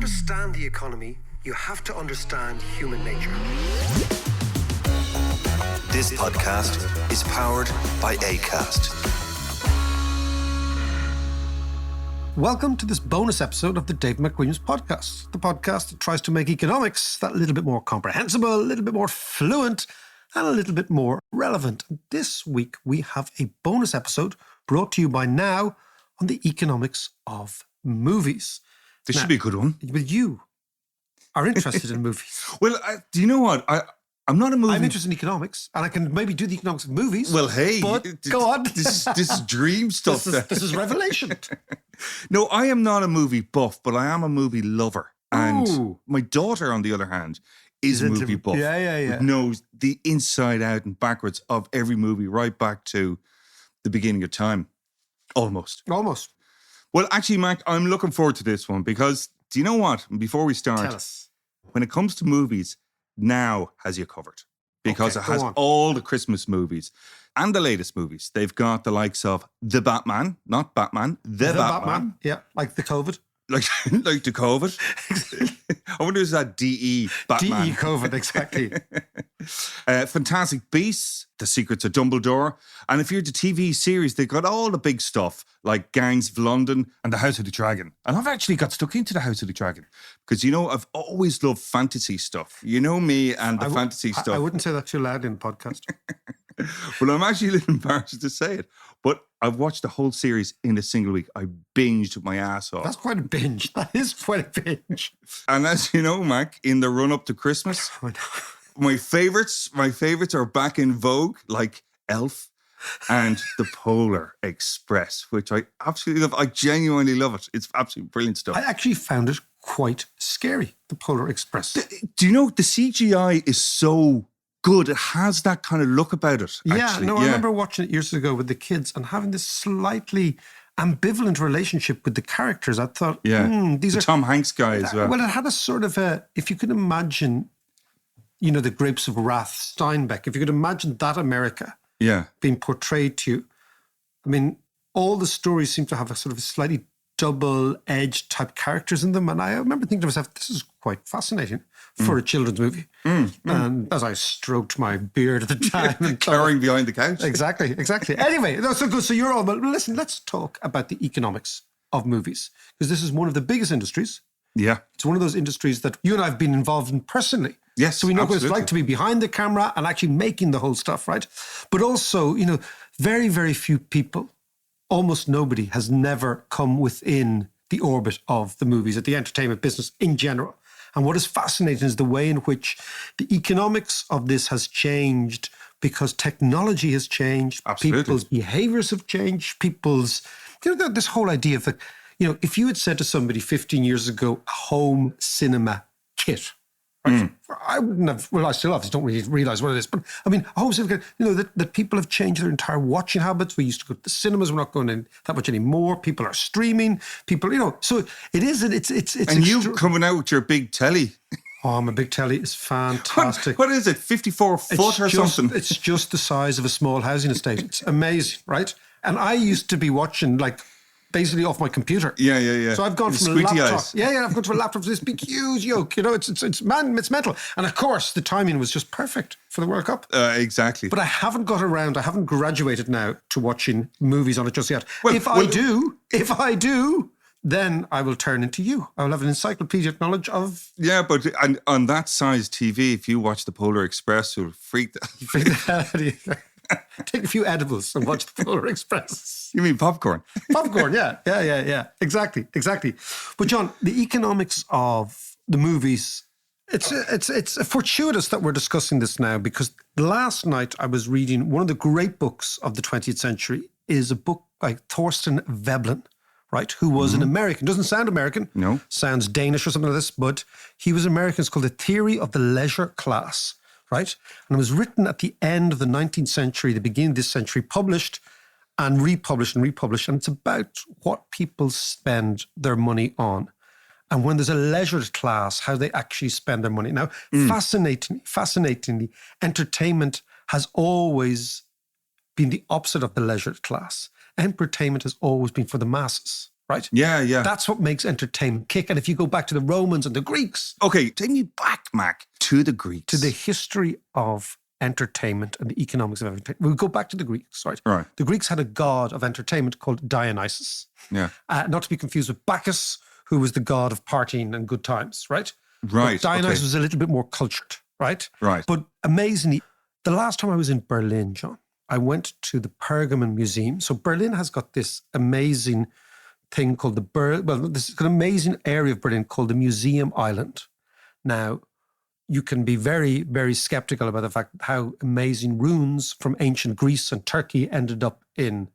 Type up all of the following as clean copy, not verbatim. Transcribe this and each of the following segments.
understand the economy, you have to understand human nature. This podcast is powered by Acast. Welcome to this bonus episode of the Dave McWilliams podcast, the podcast that tries to make economics that little bit more comprehensible, a little bit more fluent, and a little bit more relevant. And this week we have a bonus episode brought to you by Now on the economics of movies. This should be a good one. But you are interested in movies. Well, do you know what? I'm not a movie. I'm interested in economics, and I can maybe do the economics of movies. Well, hey, but go on. This is dream stuff. This is revelation. No, I am not a movie buff, but I am a movie lover. And Ooh. my daughter, on the other hand, is a movie buff. Yeah. Knows the inside out and backwards of every movie, right back to the beginning of time. Almost. Well, actually, Mac, I'm looking forward to this one because, do you know what? Before we start, Tell us. when it comes to movies, Now has you covered because Okay, it has go on. all the Christmas movies and the latest movies. They've got the likes of The Batman, not Batman, The Batman. Yeah, like the COVID. Like the COVID. I wonder is that DE Batman? DE COVID, exactly. Fantastic Beasts, The Secrets of Dumbledore. And if you're the TV series, they've got all the big stuff like Gangs of London and The House of the Dragon. And I've actually got stuck into The House of the Dragon because, you know, I've always loved fantasy stuff. You know me and the fantasy stuff. I wouldn't say that too loud in the podcast. Well, I'm actually a little embarrassed to say it, but I've watched the whole series in a single week. I binged my ass off. That's quite a binge. That is quite a binge. And as you know, Mac, in the run up to Christmas, I know. my favorites are back in vogue, like Elf and The Polar Express, which I absolutely love. I genuinely love it. It's absolutely brilliant stuff. I actually found it quite scary, the Polar Express. Do you know the CGI is so good? It has that kind of look about it. Actually. I remember watching it years ago with the kids and having this slightly ambivalent relationship with the characters. I thought, these the are Tom Hanks guy as well. Well, it had a sort of if you could imagine, you know, the Grapes of Wrath, Steinbeck, if you could imagine that America being portrayed to you, I mean, all the stories seem to have a sort of a slightly double-edged type characters in them. And I remember thinking to myself, this is quite fascinating for a children's movie. And as I stroked my beard at the time. and Cowering behind the couch. Exactly. Anyway, that's so good. So you're all, but listen, let's talk about the economics of movies, because this is one of the biggest industries. Yeah. It's one of those industries that you and I have been involved in personally. Yes, so we know what it's absolutely. like to be behind the camera and actually making the whole stuff, right? But also, you know, very, very few people, almost nobody has never come within the orbit of the movies, at the entertainment business in general. And what is fascinating is the way in which the economics of this has changed because technology has changed. Absolutely. People's behaviors have changed. People's, you know, this whole idea of, like, you know, if you had said to somebody 15 years ago, a home cinema kit, right? I wouldn't have, well, I still obviously don't really realize what it is, but I mean, a home cinema kit, you know, that people have changed their entire watching habits. We used to go to the cinemas. We're not going in that much anymore. People are streaming. People, you know, so it is, it's. And you coming out with your big telly. Oh, my big telly is fantastic. What is it, 54 foot or something? It's just the size of a small housing estate. It's amazing, right? And I used to be watching, like, basically off my computer. Yeah. So I've gone The from a squinty laptop. eyes. Yeah, I've gone to a laptop to this big, huge yoke. You know, it's mental. And of course, the timing was just perfect for the World Cup. Exactly. But I haven't graduated now to watching movies on it just yet. Well, If I do, then I will turn into you. I will have an encyclopedic knowledge of... Yeah, but on that size TV, if you watch the Polar Express, you'll freak the... Take a few edibles and watch the Polar Express. You mean popcorn? Popcorn, yeah. Exactly. But John, the economics of the movies, it's fortuitous that we're discussing this now, because last night I was reading one of the great books of the 20th century is a book by Thorstein Veblen, right, who was an American. Doesn't sound American. No. Sounds Danish or something like this, but he was American. It's called The Theory of the Leisure Class, right? And it was written at the end of the 19th century, the beginning of this century, published and republished. And it's about what people spend their money on. And when there's a leisured class, how they actually spend their money. Now, fascinatingly, entertainment has always been the opposite of the leisured class. Entertainment has always been for the masses, right? Yeah, yeah. That's what makes entertainment kick. And if you go back to the Romans and the Greeks, Okay, take me back, Mac, to the Greeks. to the history of entertainment and the economics of entertainment. We'll go back to the Greeks, right? Right. The Greeks had a god of entertainment called Dionysus. Yeah. Not to be confused with Bacchus, who was the god of partying and good times, right? Right. But Dionysus okay. was a little bit more cultured, right? Right. But amazingly, the last time I was in Berlin, John, I went to the Pergamon Museum. So Berlin has got this amazing thing called this amazing area of Berlin called the Museum Island. Now, you can be very, very skeptical about the fact how amazing ruins from ancient Greece and Turkey ended up in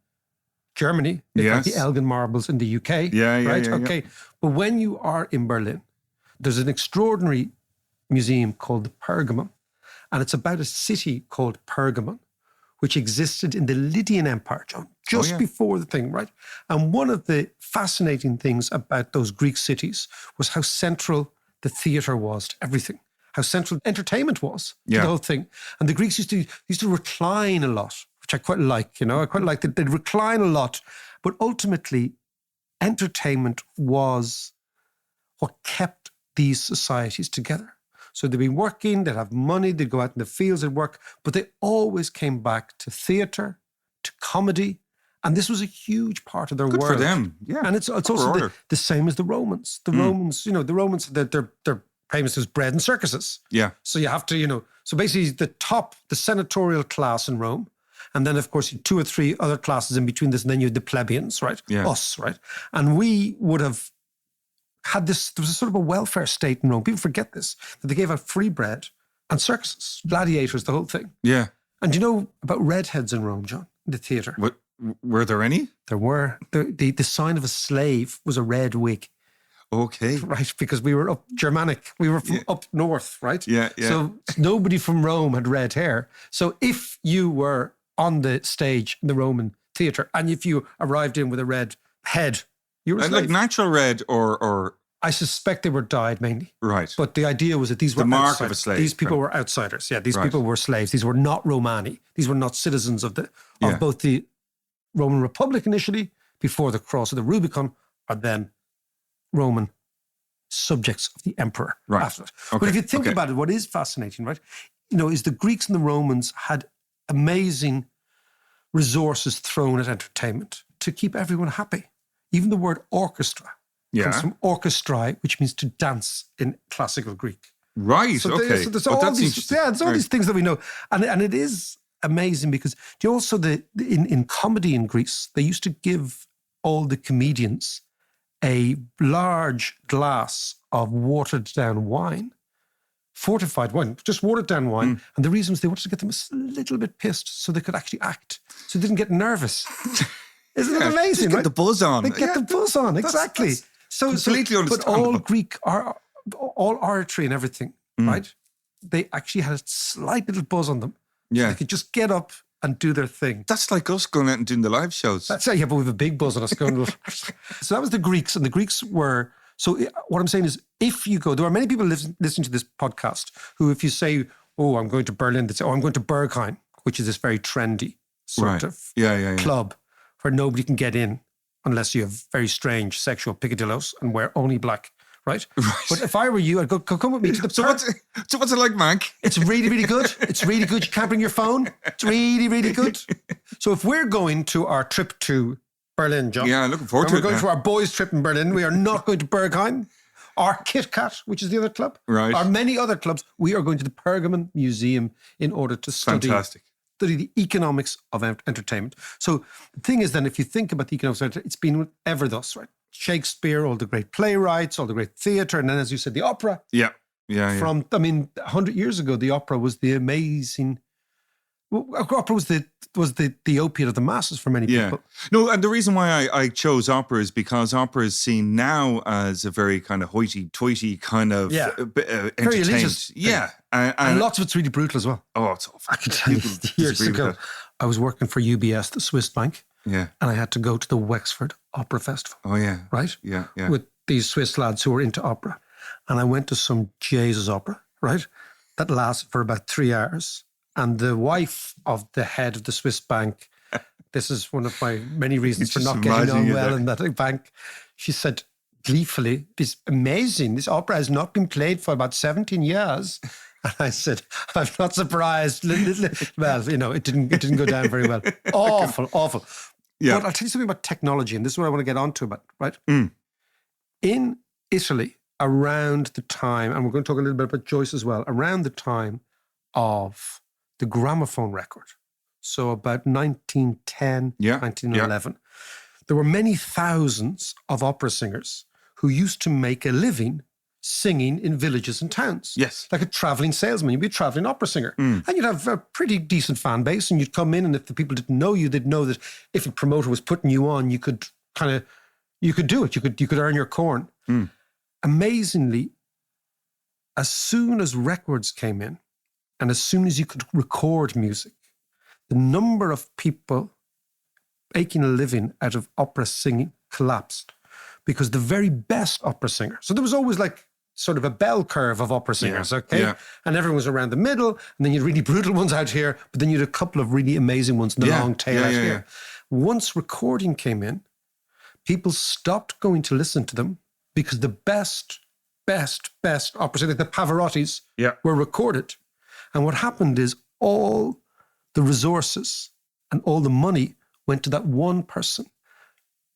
Germany. They've got Yes. the Elgin marbles in the UK. Yeah, right? yeah. Okay. But when you are in Berlin, there's an extraordinary museum called the Pergamon. And it's about a city called Pergamon, which existed in the Lydian Empire, John, just before the thing, right? And one of the fascinating things about those Greek cities was how central the theatre was to everything, how central entertainment was to the whole thing. And the Greeks used to recline a lot, which I quite like, I quite like that they'd recline a lot. But ultimately, entertainment was what kept these societies together. So they'd be working, they'd have money, they'd go out in the fields, they'd work, but they always came back to theatre, to comedy, and this was a huge part of their Good world. for them. Yeah. And it's also the same as the Romans. The Romans, the Romans, they're famous as bread and circuses. Yeah. So you have to, so basically the senatorial class in Rome, and then of course you had 2 or 3 other classes in between this, and then you had the plebeians, right? Yeah. Us, right? And we would have had there was a sort of a welfare state in Rome. People forget this, that they gave out free bread and circuses, gladiators, the whole thing. Yeah. And do you know about redheads in Rome, John, in the theatre? What, were there any? There were. The sign of a slave was a red wig, Okay. right? Because we were up Germanic. We were from up north, right? Yeah, yeah. So nobody from Rome had red hair. So if you were on the stage in the Roman theatre and if you arrived in with a red head, you were a slave. Like natural red or I suspect they were dyed mainly. right. But the idea was that these were The mark outsiders. of a slave, These people right. were outsiders. Yeah, these Right. people were slaves. These were not Romani. These were not citizens of Yeah. both the Roman Republic initially, before the cross of the Rubicon, or then Roman subjects of the emperor Right. after that. Okay, But if you think okay. about it, what is fascinating, right, is the Greeks and the Romans had amazing resources thrown at entertainment to keep everyone happy. Even the word orchestra Yeah. comes from orchestrae, which means to dance in classical Greek. Right. So okay. there's But all that's these, interesting. there's all Right. these things that we know, and it is amazing because do you also in comedy in Greece they used to give all the comedians a large glass of watered down wine, fortified wine, just watered down wine, and the reason was they wanted to get them a little bit pissed so they could actually act, so they didn't get nervous. Isn't it Yeah, amazing? just get right? the buzz on. They get Yeah, the buzz on, exactly. that's So completely But all understandable. Greek, all oratory and everything, right? They actually had a slight little buzz on them. Yeah. They could just get up and do their thing. That's like us going out and doing the live shows. That's it. Yeah, but we have a big buzz on us going. So that was the Greeks, and the Greeks were. So what I'm saying is, if you go, there are many people listening to this podcast who, if you say, "Oh, I'm going to Berlin," they say, "Oh, I'm going to Berghain," which is this very trendy sort Right. of Yeah. club where nobody can get in unless you have very strange sexual picadillos and wear only black, right? But if I were you, I'd go come with me to the So what's it like, Mac? It's really, really good. It's really good. You can't bring your phone. It's really, really good. So if we're going to our trip to Berlin, John. Yeah, looking forward and to we're it going now. to our boys' trip in Berlin. We are not going to Berghain or Kit Kat, which is the other club. Right. Or many other clubs. We are going to the Pergamon Museum in order to study Fantastic. the economics of entertainment. So the thing is then, if you think about the economics of entertainment, it's been ever thus, right? Shakespeare, all the great playwrights, all the great theatre, and then, as you said, the opera. Yeah. 100 years ago, the opera was the amazing. Well, opera was the opiate of the masses for many Yeah. people. No, and the reason why I chose opera is because opera is seen now as a very kind of hoity-toity kind of Yeah. entertainment. elitist thing. Yeah. And lots of it's really brutal as well. oh, it's awful. I can tell you, People years disagree with ago, that. I was working for UBS, the Swiss bank, Yeah. and I had to go to the Wexford Opera Festival, Oh, yeah. right? Yeah. With these Swiss lads who were into opera. And I went to some Jesus opera, right? That lasted for about 3 hours. And the wife of the head of the Swiss bank, this is one of my many reasons for Just not getting imagining on you well there. in that bank. she said gleefully, "It's amazing. This opera has not been played for about 17 years." And I said, "I'm not surprised." Well, it didn't go down very well. Awful. Yeah. But I'll tell you something about technology, and this is what I want to get onto about, right? In Italy, around the time, and we're going to talk a little bit about Joyce as well, around the time of the gramophone record, so about 1910, 1911, there were many thousands of opera singers who used to make a living singing in villages and towns. Yes. Like a traveling salesman. You'd be a traveling opera singer. And you'd have a pretty decent fan base, and you'd come in, and if the people didn't know you, they'd know that if a promoter was putting you on, you could do it. You could earn your corn. Amazingly, as soon as records came in, and as soon as you could record music, the number of people making a living out of opera singing collapsed, because the very best opera singer, so there was always like sort of a bell curve of opera singers, okay? Yeah. And everyone was around the middle, and then you had really brutal ones out here, but then you had a couple of really amazing ones in the long tail out here. Once recording came in, people stopped going to listen to them because the best opera singers, the Pavarottis, were recorded. And what happened is all the resources and all the money went to that one person.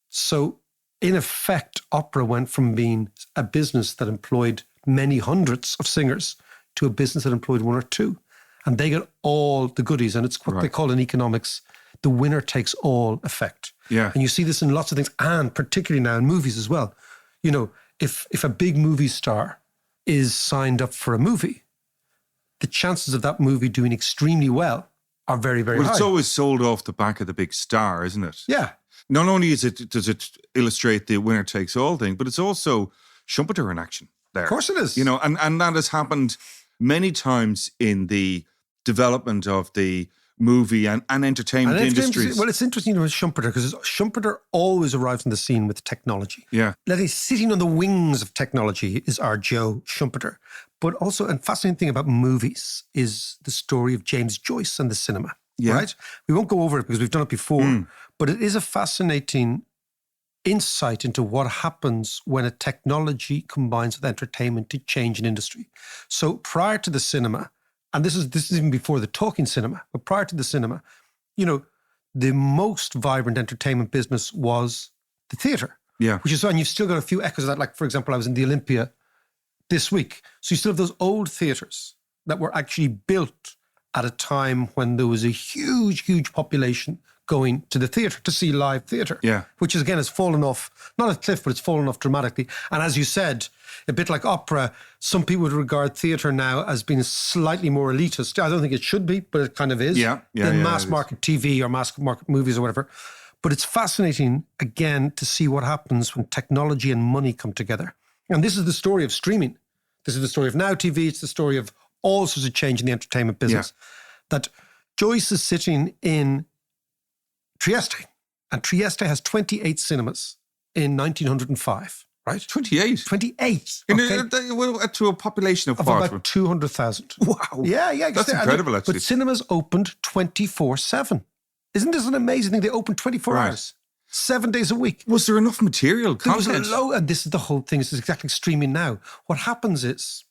So in effect, opera went from being a business that employed many hundreds of singers to a business that employed one or two. And they got all the goodies. And it's what they call in economics, the winner takes all effect. Yeah. And you see this in lots of things, and particularly now in movies as well. If a big movie star is signed up for a movie, the chances of that movie doing extremely well are very, very high. It's always sold off the back of the big star, isn't it? Yeah. Not only does it illustrate the winner takes all thing, but it's also Schumpeter in action there. Of course it is. And that has happened many times in the development of the movie and entertainment industries. Well, it's interesting with Schumpeter, because Schumpeter always arrives on the scene with technology. Yeah. Let us sitting on the wings of technology is our Joe Schumpeter. But also, a fascinating thing about movies is the story of James Joyce and the cinema. Yeah. Right? We won't go over it because we've done it before, but it is a fascinating insight into what happens when a technology combines with entertainment to change an industry. So prior to the cinema, and this is even before the talking cinema, but prior to the cinema, the most vibrant entertainment business was the theatre. Yeah. Which is why, and you've still got a few echoes of that. Like, for example, I was in the Olympia this week. So you still have those old theatres that were actually built at a time when there was a huge population going to the theatre to see live theatre. Yeah. Which is, again, has fallen off, not a cliff, but it's fallen off dramatically. And as you said, a bit like opera, some people would regard theatre now as being slightly more elitist. I don't think it should be, but it kind of is. Than mass market TV or mass market movies or whatever. But it's fascinating, again, to see what happens when technology and money come together. And this is the story of streaming. This is the story of Now TV. It's the story of all sorts of change in the entertainment business. That Joyce is sitting in Trieste, and Trieste has 28 cinemas in 1905, right? 28? 28. To a population of what? About 200,000. Wow. Yeah. That's incredible, actually. But cinemas opened 24/7. Isn't this an amazing thing? They opened 24 hours, 7 days a week. Was there enough material, There content? was and this is the whole thing. This is exactly streaming now. What happens is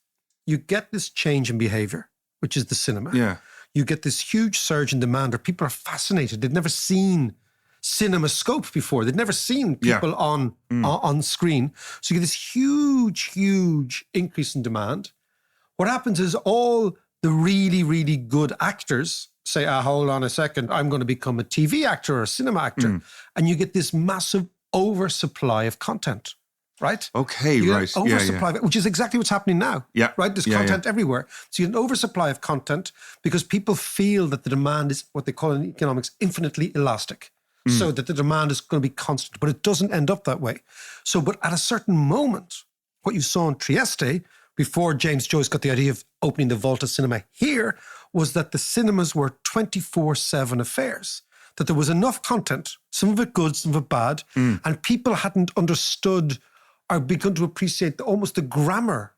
you get this change in behavior, which is the cinema. Yeah. You get this huge surge in demand where people are fascinated. They've never seen CinemaScope before. They've never seen people on screen. So you get this huge increase in demand. What happens is all the really good actors say, hold on a second, I'm going to become a TV actor or a cinema actor. And you get this massive oversupply of content, right? Okay, You get right. an oversupply, which is exactly what's happening now. Yeah. Right? There's content everywhere. So you get an oversupply of content because people feel that the demand is what they call in economics infinitely elastic. So that the demand is going to be constant, but it doesn't end up that way. So, but at a certain moment, what you saw in Trieste, before James Joyce got the idea of opening the Volta Cinema here, was that the cinemas were 24/7 affairs. That there was enough content, some of it good, some of it bad, and people hadn't understood or begun to appreciate almost the grammar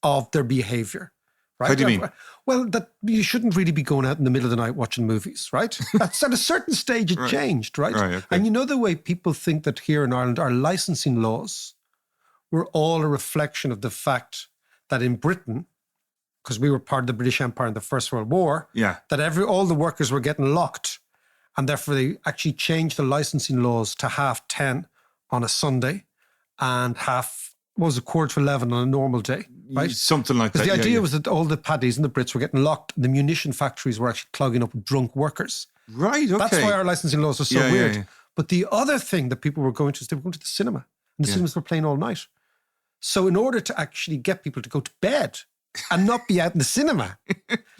of their behavior. right? How do you mean? Well, that you shouldn't really be going out in the middle of the night watching movies, right? That's at a certain stage it changed, right? Right, okay. And you know the way people think that here in Ireland, our licensing laws were all a reflection of the fact that in Britain, because we were part of the British Empire in the First World War, Yeah. that all the workers were getting locked. And therefore they actually changed the licensing laws to 10:30 on a Sunday and quarter to 11 on a normal day, right? Something like that. Because the idea yeah. was that all the paddies and the Brits were getting locked. The munition factories were actually clogging up with drunk workers. Right, okay. That's why our licensing laws are so Yeah, yeah, weird. yeah. But the other thing that people were going to is they were going to the cinema. And the cinemas were playing all night. So in order to actually get people to go to bed and not be out in the cinema,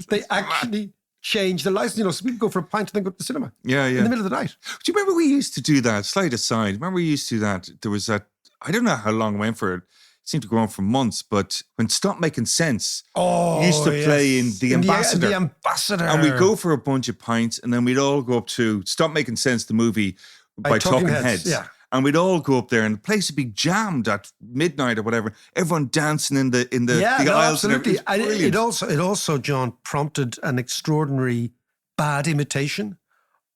they actually changed the licensing laws. So people go for a pint and then go to the cinema Yeah, yeah. in the middle of the night. Do you remember we used to do that? Slide aside. Remember we used to do that? There was that, I don't know how long it went for. It seemed to go on for months, but when Stop Making Sense used to play in The Ambassador. The Ambassador. And we'd go for a bunch of pints and then we'd all go up to Stop Making Sense, the movie by Talking Heads. Yeah. And we'd all go up there and the place would be jammed at midnight or whatever. Everyone dancing in the aisles. Absolutely. And It also, John, prompted an extraordinary bad imitation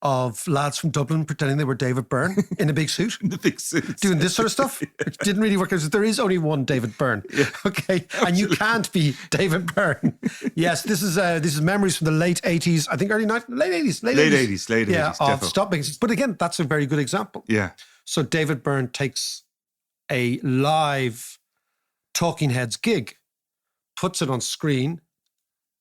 of lads from Dublin pretending they were David Byrne in a big suit. the big suits. Doing this sort of stuff, which didn't really work. Because there is only one David Byrne, okay, and you can't be David Byrne. Yes, this is memories from the late 80s. I think late 80s. Late 80s. Yeah, of definitely. Stop Making Sense. But again, that's a very good example. Yeah. So David Byrne takes a live Talking Heads gig, puts it on screen,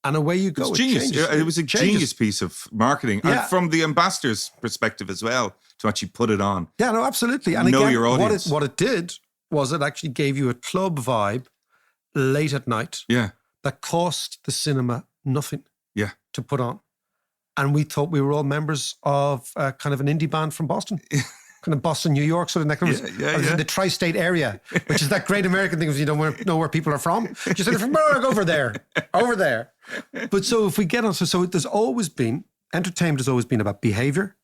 and away you go. It's genius. changes. It was a changes. genius piece of marketing. Yeah. And from the ambassador's perspective as well, to actually put it on. Yeah, no, absolutely. And Know again, your audience. what it did was it actually gave you a club vibe late at night Yeah. that cost the cinema nothing Yeah. to put on. And we thought we were all members of kind of an indie band from Boston. Kind of Boston, New York, sort of neck of the tri-state area, which is that great American thing of you don't know where people are from. You say, from over there. But so if we get on, so there's always been, entertainment has always been about behavior,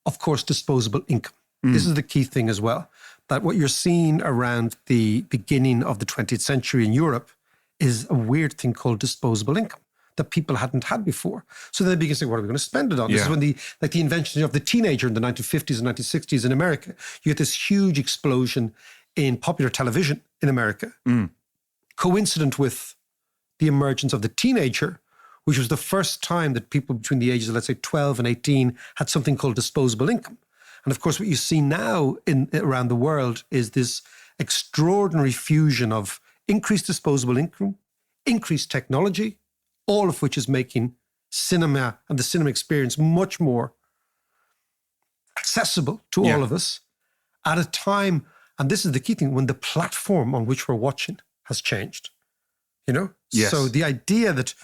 of course, disposable income. This is the key thing as well, that what you're seeing around the beginning of the 20th century in Europe is a weird thing called disposable income that people hadn't had before. So then they begin to say, what are we going to spend it on? This is when the invention of the teenager in the 1950s and 1960s in America, you get this huge explosion in popular television in America, coincident with the emergence of the teenager, which was the first time that people between the ages of, let's say, 12 and 18 had something called disposable income. And of course, what you see now around the world is this extraordinary fusion of increased disposable income, increased technology, all of which is making cinema and the cinema experience much more accessible to all of us at a time, and this is the key thing, when the platform on which we're watching has changed. You know? Yes. So the idea that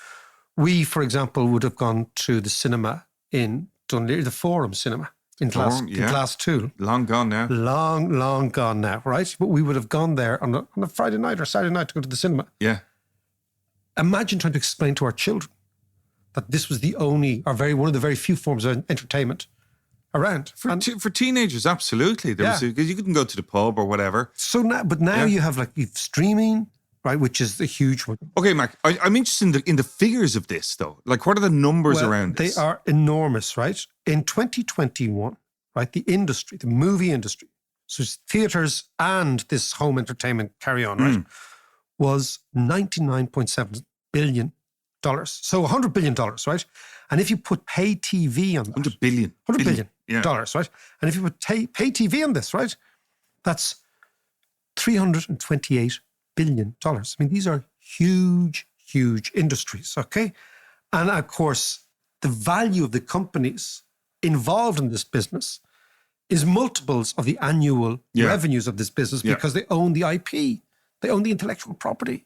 we, for example, would have gone to the cinema in Dunleary, the Forum Cinema in Class 2. Long gone now. Long gone now, right? But we would have gone there on a Friday night or Saturday night to go to the cinema. Yeah. Imagine trying to explain to our children that this was one of the very few forms of entertainment around. For teenagers, absolutely. Because you couldn't go to the pub or whatever. So now you have you've streaming, right, which is the huge one. Okay, Mac, I'm interested in the figures of this, though. Like, what are the numbers around this? They are enormous, right? In 2021, right, the movie industry, so it's theatres and this home entertainment carry-on, right, was $99.7 billion. So $100 billion, right? And if you put pay TV on that, $100 billion. $100 billion dollars, right? And if you put pay TV on this, right, that's $328 billion. I mean, these are huge, huge industries, okay? And of course, the value of the companies involved in this business is multiples of the annual revenues of this business because they own the IP, they own the intellectual property,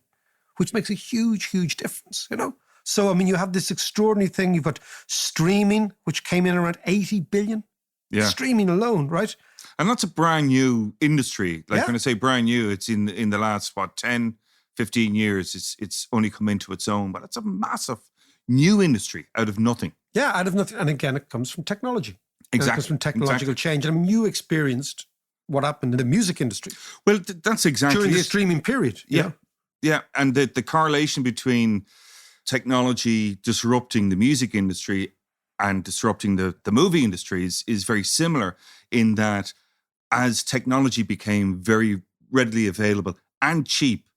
which makes a huge, huge difference, you know? So, I mean, you have this extraordinary thing. You've got streaming, which came in around 80 billion. Yeah. Streaming alone, right? And that's a brand new industry. Like when I say brand new, it's in the last, 10, 15 years, it's only come into its own. But it's a massive new industry out of nothing. Yeah, out of nothing. And again, it comes from technology. Exactly. It comes from technological change. I mean, you experienced what happened in the music industry. Well, that's exactly during the it. streaming period. Yeah. And the correlation between technology disrupting the music industry and disrupting the movie industry is very similar in that as technology became very readily available and cheap,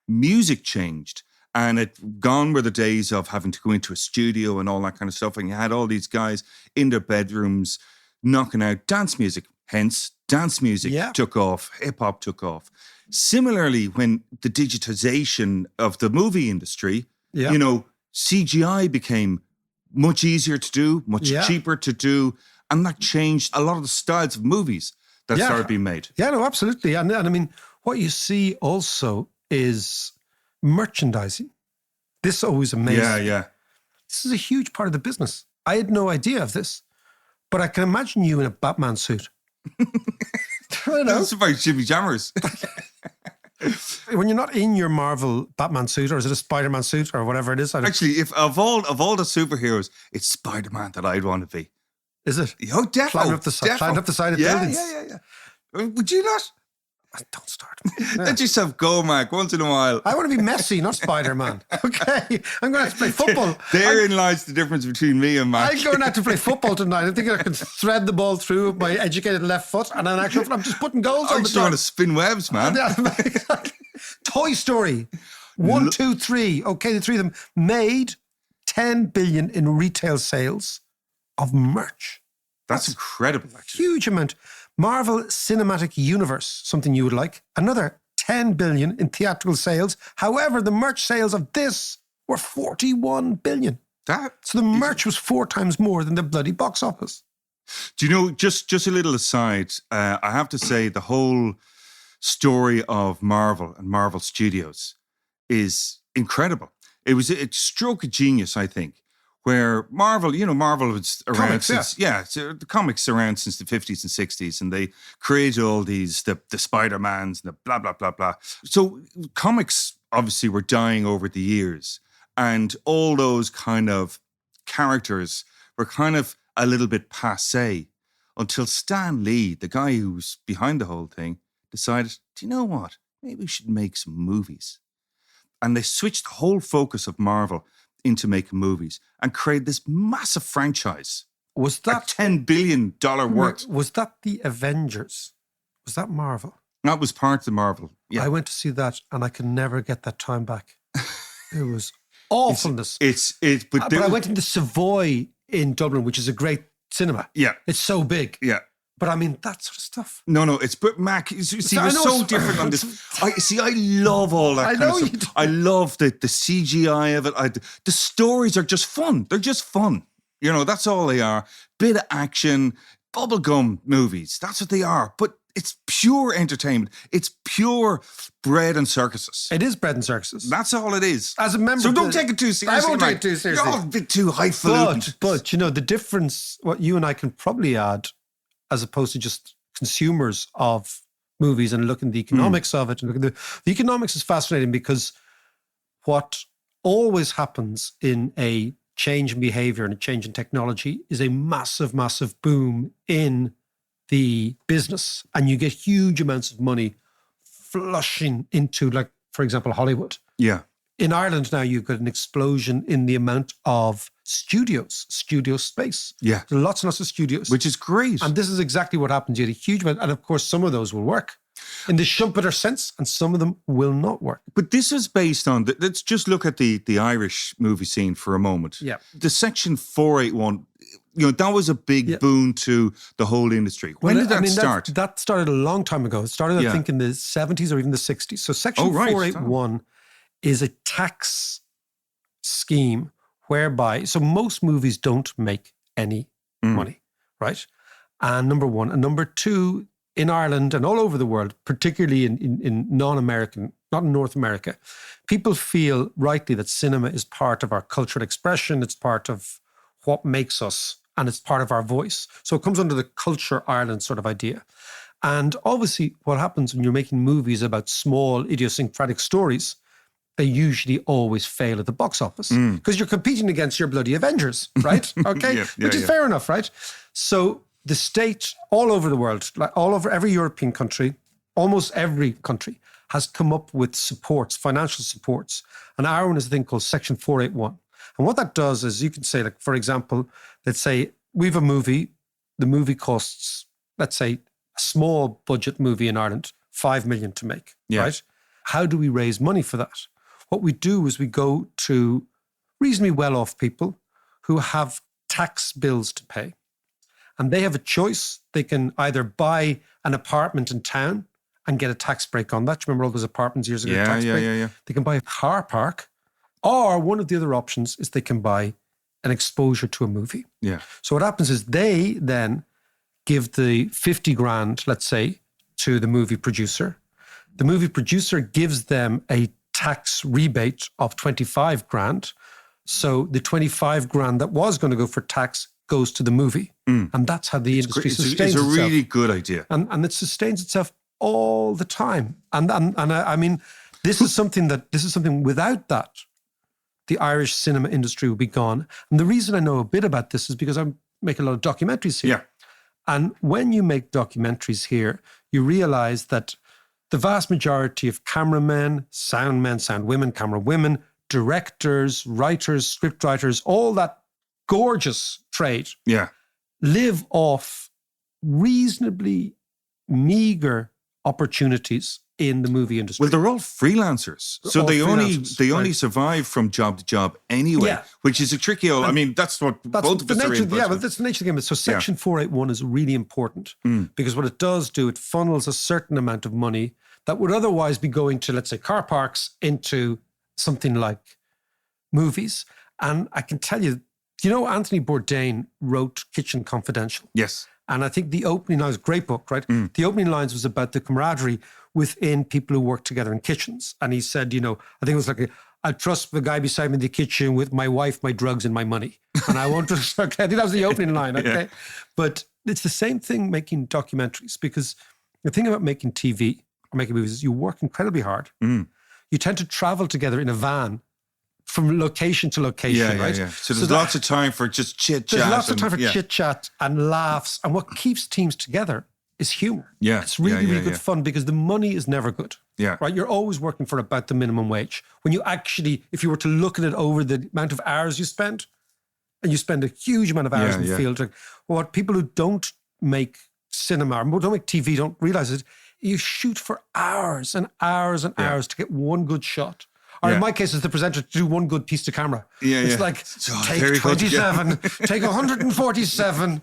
music changed. And gone were the days of having to go into a studio and all that kind of stuff. And you had all these guys in their bedrooms knocking out dance music. Hence, dance music took off, hip hop took off. Similarly, when the digitization of the movie industry, you know, CGI became much easier to do, much cheaper to do. And that changed a lot of the styles of movies that started being made. Yeah, no, absolutely. And I mean, what you see also is merchandising. This always amazes me. Yeah. This is a huge part of the business. I had no idea of this, but I can imagine you in a Batman suit. I know. That's about Jimmy Jammers. When you're not in your Marvel Batman suit, or is it a Spider-Man suit, or whatever it is? Actually, if of all the superheroes, it's Spider-Man that I'd want to be. Is it? Oh, definitely. Climb up the side of buildings. Yeah. Would you not? Don't start. Let yourself go, Mark, once in a while. I want to be Messi, not Spider-Man. Okay? I'm going to have to play football. Therein lies the difference between me and Mark. I'm going to have to play football tonight. I think I can thread the ball through with my educated left foot, and then actually I'm just putting goals on I'm the just trying top. to spin webs, man. Toy Story. 1, 2, 3. Okay, the three of them made 10 billion in retail sales of merch. That's incredible, actually. Huge amount. Marvel Cinematic Universe, something you would like. Another 10 billion in theatrical sales. However, the merch sales of this were 41 billion. So the merch was 4 times more than the bloody box office. Do you know, just a little aside, I have to say the whole story of Marvel and Marvel Studios is incredible. It's a stroke of genius, I think. Where Marvel was around Comics, since, so the comics around since the 50s and 60s, and they created all these, the Spider-Mans and the blah, blah, blah, blah. So comics obviously were dying over the years, and all those kind of characters were kind of a little bit passé until Stan Lee, the guy who's behind the whole thing, decided, do you know what? Maybe we should make some movies. And they switched the whole focus of Marvel into making movies and create this massive franchise. Was that $10 billion worth? Was that the Avengers? Was that Marvel? That was part of the Marvel. Yeah. I went to see that and I can never get that time back. It was awfulness. But I went into Savoy in Dublin, which is a great cinema. Yeah. It's so big. Yeah. But I mean, that sort of stuff. No, but Mac, you see, we're so different on this. I love all that kind of stuff. You do. I love the CGI of it. The stories are just fun. They're just fun. You know, that's all they are. Bit of action, bubblegum movies. That's what they are. But it's pure entertainment. It's pure bread and circuses. It is bread and circuses. That's all it is. As a member, So don't take it too seriously. I won't Mike. take it too seriously. You're all a bit too highfalutin. But you know, the difference, what you and I can probably add, as opposed to just consumers of movies and looking at the economics of it. And the economics is fascinating because what always happens in a change in behavior and a change in technology is a massive, massive boom in the business. And you get huge amounts of money flushing into, like, for example, Hollywood. Yeah. In Ireland now, you've got an explosion in the amount of studio space. Yeah. There are lots and lots of studios. Which is great. And this is exactly what happens. You had a huge amount. And of course, some of those will work in the Schumpeter sense, and some of them will not work. But this is based on, let's just look at the Irish movie scene for a moment. Yeah. The Section 481, that was a big boon to the whole industry. When did that start? That started a long time ago. It started, I think, in the 70s or even the 60s. So Section 481 is a tax scheme whereby, so most movies don't make any money, right? And number one. And number two, in Ireland and all over the world, particularly in non-American, not in North America, people feel rightly that cinema is part of our cultural expression. It's part of what makes us, and it's part of our voice. So it comes under the Culture Ireland sort of idea. And obviously what happens when you're making movies about small idiosyncratic stories, they usually always fail at the box office because you're competing against your bloody Avengers, right? Okay, which is fair enough, right? So the state all over the world, like all over every European country, almost every country, has come up with supports, financial supports. And our one is a thing called Section 481. And what that does is you can say, like, for example, let's say we have a movie, the movie costs, let's say, a small budget movie in Ireland, 5 million to make, right? How do we raise money for that? What we do is we go to reasonably well-off people who have tax bills to pay. And they have a choice. They can either buy an apartment in town and get a tax break on that. Do you remember all those apartments years ago? Yeah. They can buy a car park, or one of the other options is they can buy an exposure to a movie. Yeah. So what happens is they then give the 50 grand, let's say, to the movie producer. The movie producer gives them a tax rebate of 25 grand. So the 25 grand that was going to go for tax goes to the movie. And that's how the industry sustains itself. It's a really good idea. And it sustains itself all the time. And I mean, this is something without that, the Irish cinema industry would be gone. And the reason I know a bit about this is because I make a lot of documentaries here. Yeah. And when you make documentaries here, you realize that the vast majority of cameramen, sound women, camera women, directors, writers, script writers, all that gorgeous trade live off reasonably meager opportunities in the movie industry. Well, they're all freelancers, so they only survive from job to job anyway, which is a tricky. I mean, that's what both of us are in. Yeah, but that's the nature of the game. So Section 481 is really important because what it does do, it funnels a certain amount of money that would otherwise be going to, let's say, car parks into something like movies. And I can tell you, Anthony Bourdain wrote Kitchen Confidential. Yes. And I think the opening lines, great book, right? The opening lines was about the camaraderie within people who work together in kitchens. And he said, I think it was like, I trust the guy beside me in the kitchen with my wife, my drugs, and my money. And I won't trust, okay, I think that was the opening line, okay? But it's the same thing making documentaries, because the thing about making TV or making movies is you work incredibly hard. You tend to travel together in a van from location to location, right? Yeah. So there's lots of time for just chit chat. There's lots of time for chit chat and laughs. And what keeps teams together is humor. Yeah. It's really good fun because the money is never good. Yeah. Right? You're always working for about the minimum wage. When you actually, if you were to look at it over the amount of hours you spend, and you spend a huge amount of hours in the field, like, what people who don't make cinema or don't make TV don't realize is you shoot for hours and hours and hours to get one good shot. Or in my case, it's the presenter to do one good piece to camera. It's like, take 27, take 147,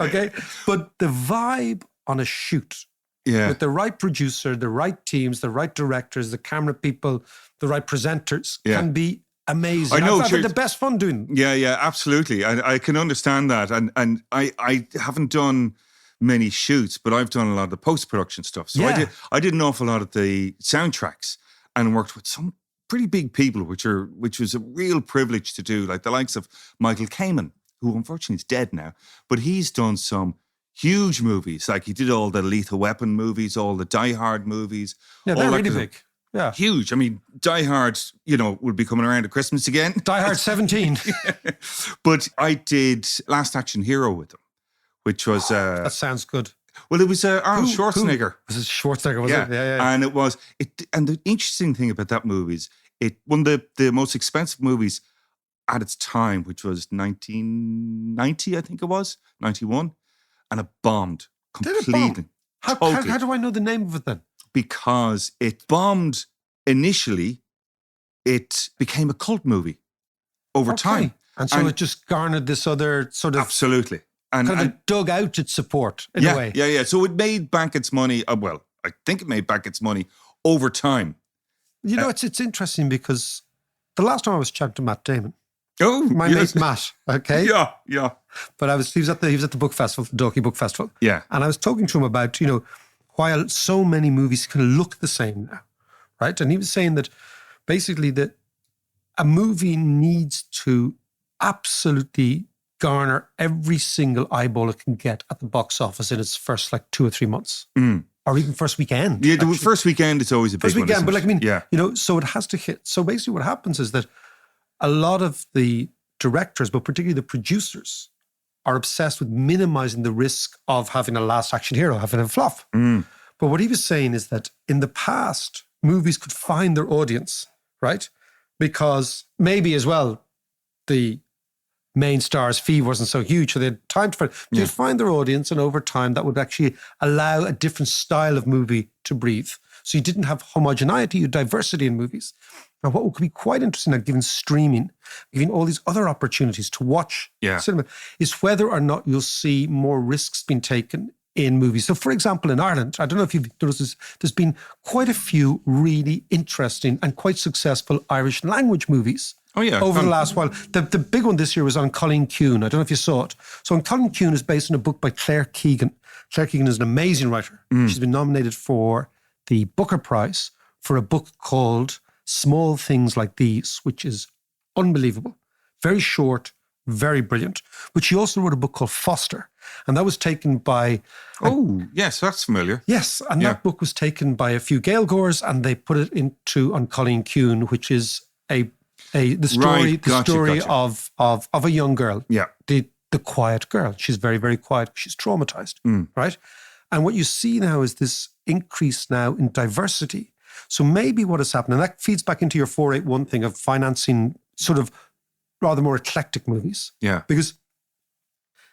okay? But the vibe on a shoot with the right producer, the right teams, the right directors, the camera people, the right presenters can be amazing. I know. I've had the best fun doing. Yeah, absolutely. I can understand that. And I haven't done many shoots, but I've done a lot of the post-production stuff. So I did an awful lot of the soundtracks and worked with some pretty big people, which was a real privilege to do, like the likes of Michael Kamen, who unfortunately is dead now, but he's done some huge movies. Like he did all the Lethal Weapon movies, all the Die Hard movies. Yeah, they're really big. Yeah. Huge. I mean, Die Hard, will be coming around at Christmas again. Die Hard 17. But I did Last Action Hero with them, which was... that sounds good. Well, it was Arnold Schwarzenegger. Was it Schwarzenegger, was it? Yeah. And it was... And the interesting thing about that movie is one of the most expensive movies at its time, which was 1990, I think it was, 91, and it bombed completely. Did it bomb? How do I know the name of it then? Because it bombed initially, it became a cult movie over time. And so it just garnered this other sort of... Absolutely. And dug out its support in a way. Yeah. So it made back its money. I think it made back its money over time. It's interesting because the last time I was chatting to Matt Damon, my mate Matt, okay? Yeah. But he was at the book festival, the Dalkey Book Festival. Yeah. And I was talking to him about, while so many movies can look the same now, right? And he was saying that basically that a movie needs to absolutely garner every single eyeball it can get at the box office in its first 2 or 3 months. Or even first weekend. Yeah, the first weekend is always a big one. First weekend, but so it has to hit. So basically what happens is that a lot of the directors, but particularly the producers, are obsessed with minimizing the risk of having a Last Action Hero, having a flop. But what he was saying is that in the past, movies could find their audience, right? Because maybe as well, the main star's fee wasn't so huge, so they had time to find. They'd find their audience, and over time, that would actually allow a different style of movie to breathe. So you didn't have homogeneity, you had diversity in movies. Now, what would be quite interesting, now, given streaming, given all these other opportunities to watch cinema, is whether or not you'll see more risks being taken in movies. So, for example, in Ireland, I don't know if you've noticed this, there's been quite a few really interesting and quite successful Irish language movies. Oh, yeah. Over the last while. The big one this year was on Colleen Kuhn. I don't know if you saw it. So Colleen Kuhn is based on a book by Claire Keegan. Claire Keegan is an amazing writer. She's been nominated for the Booker Prize for a book called Small Things Like These, which is unbelievable. Very short, very brilliant. But she also wrote a book called Foster. And that was taken by... Oh, yes, that's familiar. Yes, and that book was taken by a few Gaeilgeoirs, and they put it on Colleen Kuhn, which is the story Gotcha. of a young girl. Yeah. The quiet girl. She's very, very quiet. She's traumatized, right? And what you see now is this increase now in diversity. So maybe what has happened, and that feeds back into your 481 thing of financing sort of rather more eclectic movies. Yeah. Because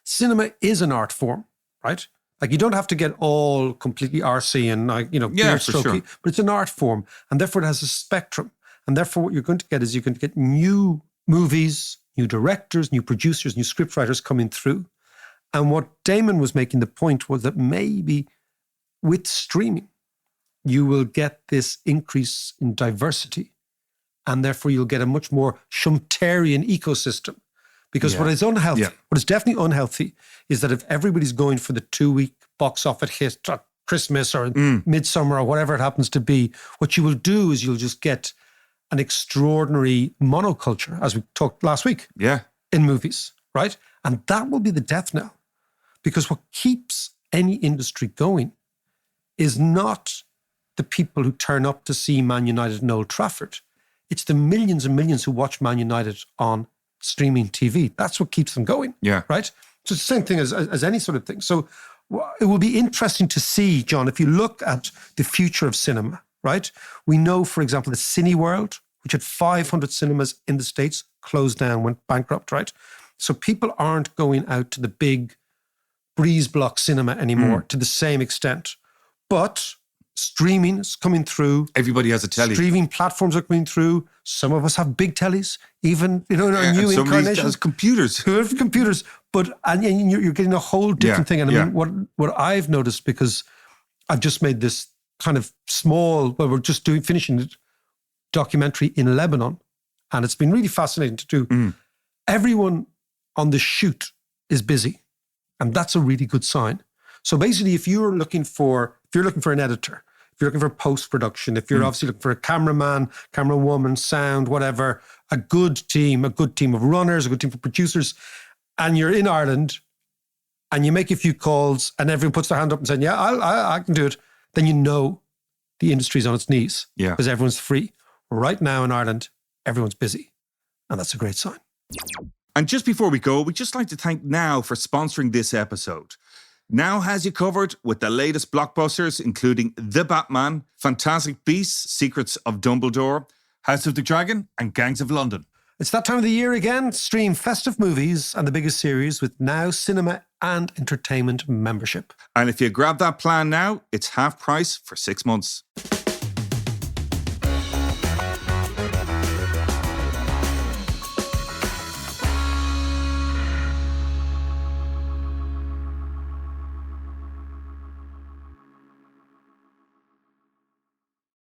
cinema is an art form, right? Like you don't have to get all completely arsey and beard for strokey, sure. but it's an art form, and therefore it has a spectrum. And therefore what you're going to get is you're going to get new movies, new directors, new producers, new scriptwriters coming through. And what Damon was making the point was that maybe with streaming, you will get this increase in diversity, and therefore you'll get a much more Schumpeterian ecosystem. Because what is unhealthy, what is definitely unhealthy, is that if everybody's going for the 2-week box office hit at Christmas or Midsummer or whatever it happens to be, what you will do is you'll just get an extraordinary monoculture, as we talked last week, in movies, right? And that will be the death knell. Because what keeps any industry going is not the people who turn up to see Man United in Old Trafford. It's the millions and millions who watch Man United on streaming TV. That's what keeps them going, right? So it's the same thing as any sort of thing. So it will be interesting to see, John, if you look at the future of cinema, right? We know, for example, the Cineworld, which had 500 cinemas in the States, closed down, went bankrupt, right? So people aren't going out to the big breeze block cinema anymore to the same extent. But streaming is coming through. Everybody has a telly. Streaming platforms are coming through. Some of us have big tellies, even in our new incarnation. Has computers. Who have computers, and you're getting a whole different thing. And I mean, what I've noticed, because I've just made this kind of small, we're just finishing the documentary in Lebanon, and it's been really fascinating to do. Everyone on the shoot is busy, and that's a really good sign. So basically, if you're looking for an editor, if you're looking for post-production, if you're obviously looking for a cameraman, camerawoman, sound, whatever, a good team of runners, a good team of producers, and you're in Ireland and you make a few calls and everyone puts their hand up and saying, yeah, I can do it, then you know the industry's on its knees because everyone's free. Right now in Ireland, everyone's busy, and that's a great sign. And just before we go, we'd just like to thank Now for sponsoring this episode. Now has you covered with the latest blockbusters, including The Batman, Fantastic Beasts, Secrets of Dumbledore, House of the Dragon, and Gangs of London. It's that time of the year again. Stream festive movies and the biggest series with Now Cinema and Entertainment membership. And if you grab that plan now, it's half price for 6 months.